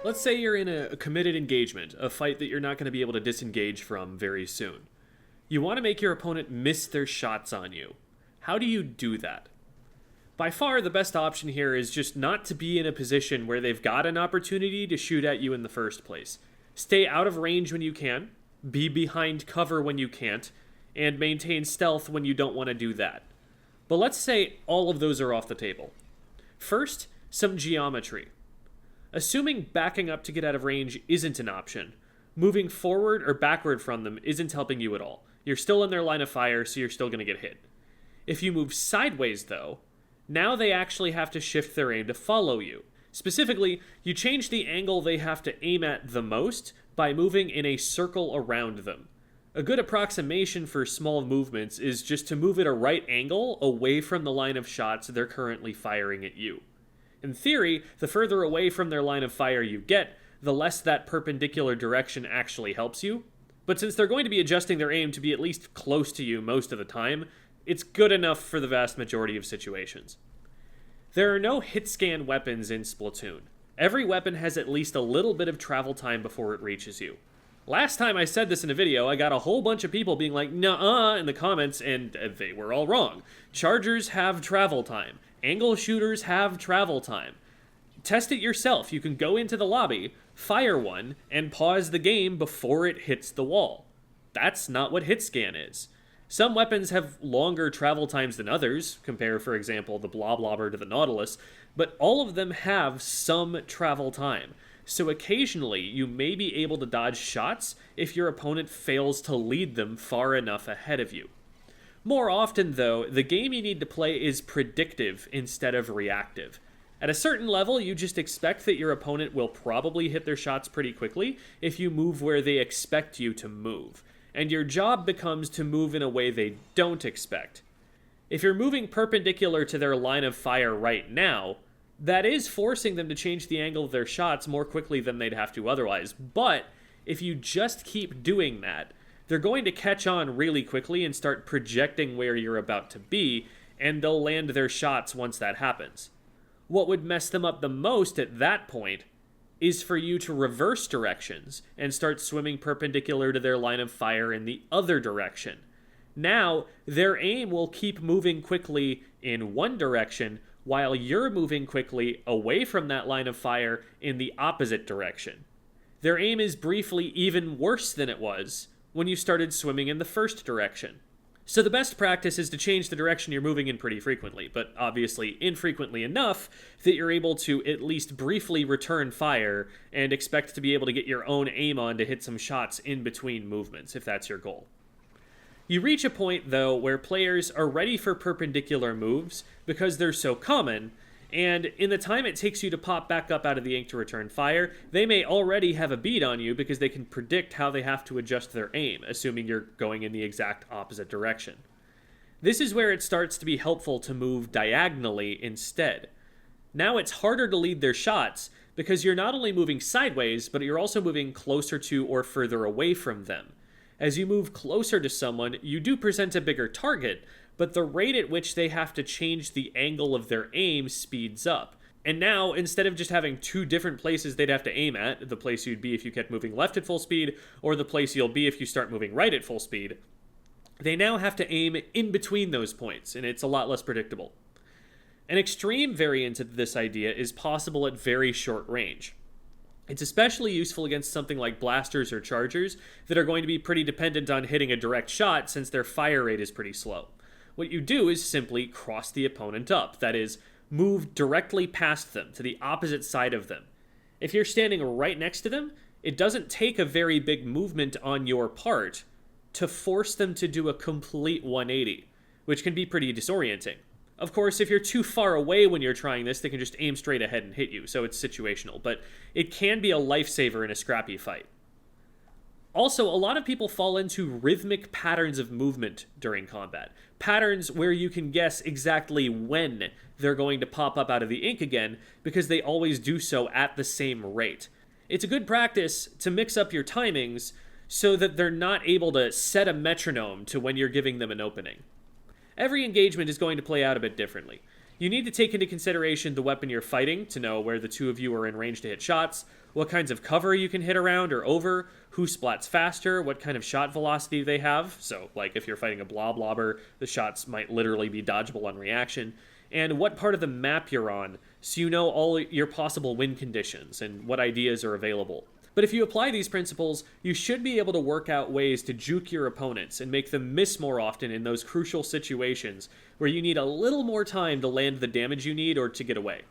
Let's say you're in a committed engagement, a fight that you're not going to be able to disengage from very soon. You want to make your opponent miss their shots on you. How do you do that? By far, the best option here is just not to be in a position where they've got an opportunity to shoot at you in the first place. Stay out of range when you can, be behind cover when you can't, and maintain stealth when you don't want to do that. But let's say all of those are off the table. First, some geometry. Assuming backing up to get out of range isn't an option, moving forward or backward from them isn't helping you at all. You're still in their line of fire, so you're still going to get hit. If you move sideways, though, now they actually have to shift their aim to follow you. Specifically, you change the angle they have to aim at the most by moving in a circle around them. A good approximation for small movements is just to move at a right angle away from the line of shots they're currently firing at you. In theory, the further away from their line of fire you get, the less that perpendicular direction actually helps you. But since they're going to be adjusting their aim to be at least close to you most of the time, it's good enough for the vast majority of situations. There are no hit-scan weapons in Splatoon. Every weapon has at least a little bit of travel time before it reaches you. Last time I said this in a video, I got a whole bunch of people being like, "Nuh-uh," in the comments, and they were all wrong. Chargers have travel time. Angle shooters have travel time. Test it yourself. You can go into the lobby, fire one, and pause the game before it hits the wall. That's not what hit scan is. Some weapons have longer travel times than others, compare, for example, the Bloblobber to the Nautilus, but all of them have some travel time. So occasionally, you may be able to dodge shots if your opponent fails to lead them far enough ahead of you. More often, though, the game you need to play is predictive instead of reactive. At a certain level, you just expect that your opponent will probably hit their shots pretty quickly if you move where they expect you to move, and your job becomes to move in a way they don't expect. If you're moving perpendicular to their line of fire right now, that is forcing them to change the angle of their shots more quickly than they'd have to otherwise, but if you just keep doing that, they're going to catch on really quickly and start projecting where you're about to be, and they'll land their shots once that happens. What would mess them up the most at that point is for you to reverse directions and start swimming perpendicular to their line of fire in the other direction. Now, their aim will keep moving quickly in one direction while you're moving quickly away from that line of fire in the opposite direction. Their aim is briefly even worse than it was when you started swimming in the first direction. So the best practice is to change the direction you're moving in pretty frequently, but obviously infrequently enough that you're able to at least briefly return fire and expect to be able to get your own aim on to hit some shots in between movements, if that's your goal. You reach a point, though, where players are ready for perpendicular moves because they're so common, and in the time it takes you to pop back up out of the ink to return fire, they may already have a bead on you because they can predict how they have to adjust their aim, assuming you're going in the exact opposite direction. This is where it starts to be helpful to move diagonally instead. Now it's harder to lead their shots because you're not only moving sideways, but you're also moving closer to or further away from them. As you move closer to someone, you do present a bigger target, but the rate at which they have to change the angle of their aim speeds up. And now, instead of just having two different places they'd have to aim at, the place you'd be if you kept moving left at full speed, or the place you'll be if you start moving right at full speed, they now have to aim in between those points, and it's a lot less predictable. An extreme variant of this idea is possible at very short range. It's especially useful against something like blasters or chargers that are going to be pretty dependent on hitting a direct shot since their fire rate is pretty slow. What you do is simply cross the opponent up, that is, move directly past them, to the opposite side of them. If you're standing right next to them, it doesn't take a very big movement on your part to force them to do a complete 180, which can be pretty disorienting. Of course, if you're too far away when you're trying this, they can just aim straight ahead and hit you, so it's situational, but it can be a lifesaver in a scrappy fight. Also, a lot of people fall into rhythmic patterns of movement during combat. Patterns where you can guess exactly when they're going to pop up out of the ink again, because they always do so at the same rate. It's a good practice to mix up your timings so that they're not able to set a metronome to when you're giving them an opening. Every engagement is going to play out a bit differently. You need to take into consideration the weapon you're fighting to know where the two of you are in range to hit shots, what kinds of cover you can hit around or over, who splats faster, what kind of shot velocity they have. So, like if you're fighting a blobber, the shots might literally be dodgeable on reaction, and what part of the map you're on, so you know all your possible win conditions and what ideas are available. But if you apply these principles, you should be able to work out ways to juke your opponents and make them miss more often in those crucial situations where you need a little more time to land the damage you need or to get away.